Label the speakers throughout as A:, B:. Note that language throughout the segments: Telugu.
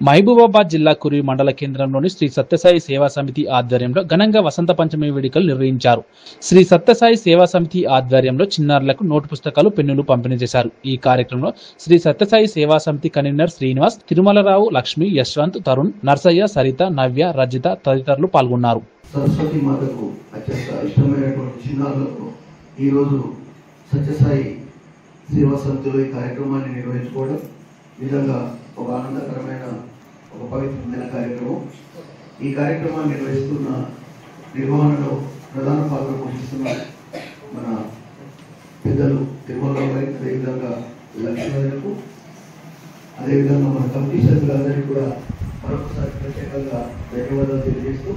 A: మహబూబాబాద్ జిల్లా కురివి మండల కేంద్రంలోని శ్రీ సత్యసాయి సేవా సమితి ఆధ్వర్యంలో ఘనంగా వసంత పంచమి వేడుకలు నిర్వహించారు. శ్రీ సత్యసాయి సేవా సమితి ఆధ్వర్యంలో చిన్నారులకు నోటు పుస్తకాలు, పెన్నులు పంపిణీ చేశారు. ఈ కార్యక్రమంలో శ్రీ సత్యసాయి సేవా సమితి కన్వీనర్ శ్రీనివాస్, తిరుమలరావు, లక్ష్మి, యశ్వంత్, తరుణ్, నర్సయ్య, సరిత, నవ్య, రజిత తదితరులు పాల్గొన్నారు.
B: సరస్వతి మాతకు అత్యంత ఇష్టమైనటువంటి చిన్నారులకు ఈరోజు సత్యసాయి సేవా సమితిలో ఈ కార్యక్రమాన్ని నిర్వహించుకోవడం నిజంగా ఒక ఆనందకరమైన, ఒక పవిత్రమైన కార్యక్రమం. ఈ కార్యక్రమాన్ని నిర్వహిస్తున్న నిర్వహణలో ప్రధాన పాత్ర పోషిస్తున్న మన పెద్దలు తిరుమలరావు గారికి, అదేవిధంగా లక్ష్మీలకు, అదేవిధంగా మన కమిటీ సభ్యులందరికీ కూడా మరొకసారి ప్రత్యేకంగా ధన్యవాదాలు తెలియజేస్తూ,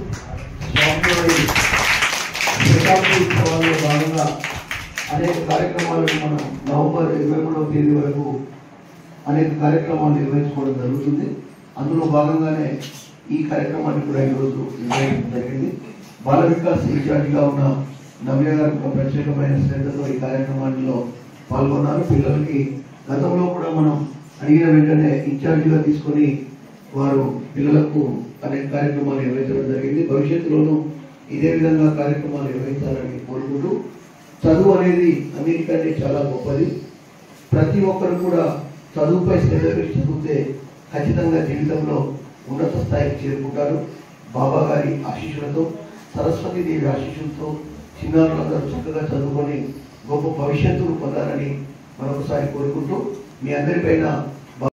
B: శతాబ్ది ఉత్సవాల్లో భాగంగా అనేక కార్యక్రమాలను మనం నవంబర్ 23వ తేదీ వరకు అనేక కార్యక్రమాలు నిర్వహించుకోవడం జరుగుతుంది. అందులో భాగంగానే ఈ కార్యక్రమాన్ని కూడా ఈరోజు నిర్వహించడం జరిగింది. బాల వికాస్ ఇన్ఛార్జిగా ఉన్న నవ్య గారు ఒక ప్రత్యేకమైన శ్రద్ధతో ఈ కార్యక్రమాల్లో పాల్గొన్నారు. పిల్లలకి గతంలో కూడా మనం అడిగిన వెంటనే ఇన్ఛార్జిగా తీసుకొని వారు పిల్లలకు అనేక కార్యక్రమాలు నిర్వహించడం జరిగింది. భవిష్యత్తులోనూ ఇదే విధంగా కార్యక్రమాలు నిర్వహించాలని కోరుకుంటూ, చదువు అనేది అన్నిటికంటే చాలా గొప్పది. ప్రతి ఒక్కరు కూడా చదువుపై శ్రద్ధ పెట్టి చదివితే ఖచ్చితంగా జీవితంలో ఉన్నత స్థాయికి చేరుకుంటారు. బాబా గారి ఆశీస్సులతో, సరస్వతి దేవి ఆశీస్సులతో చిన్నారులందరూ చక్కగా చదువుకొని గొప్ప భవిష్యత్తును పొందాలని మరొకసారి కోరుకుంటూ, మీ అందరిపైన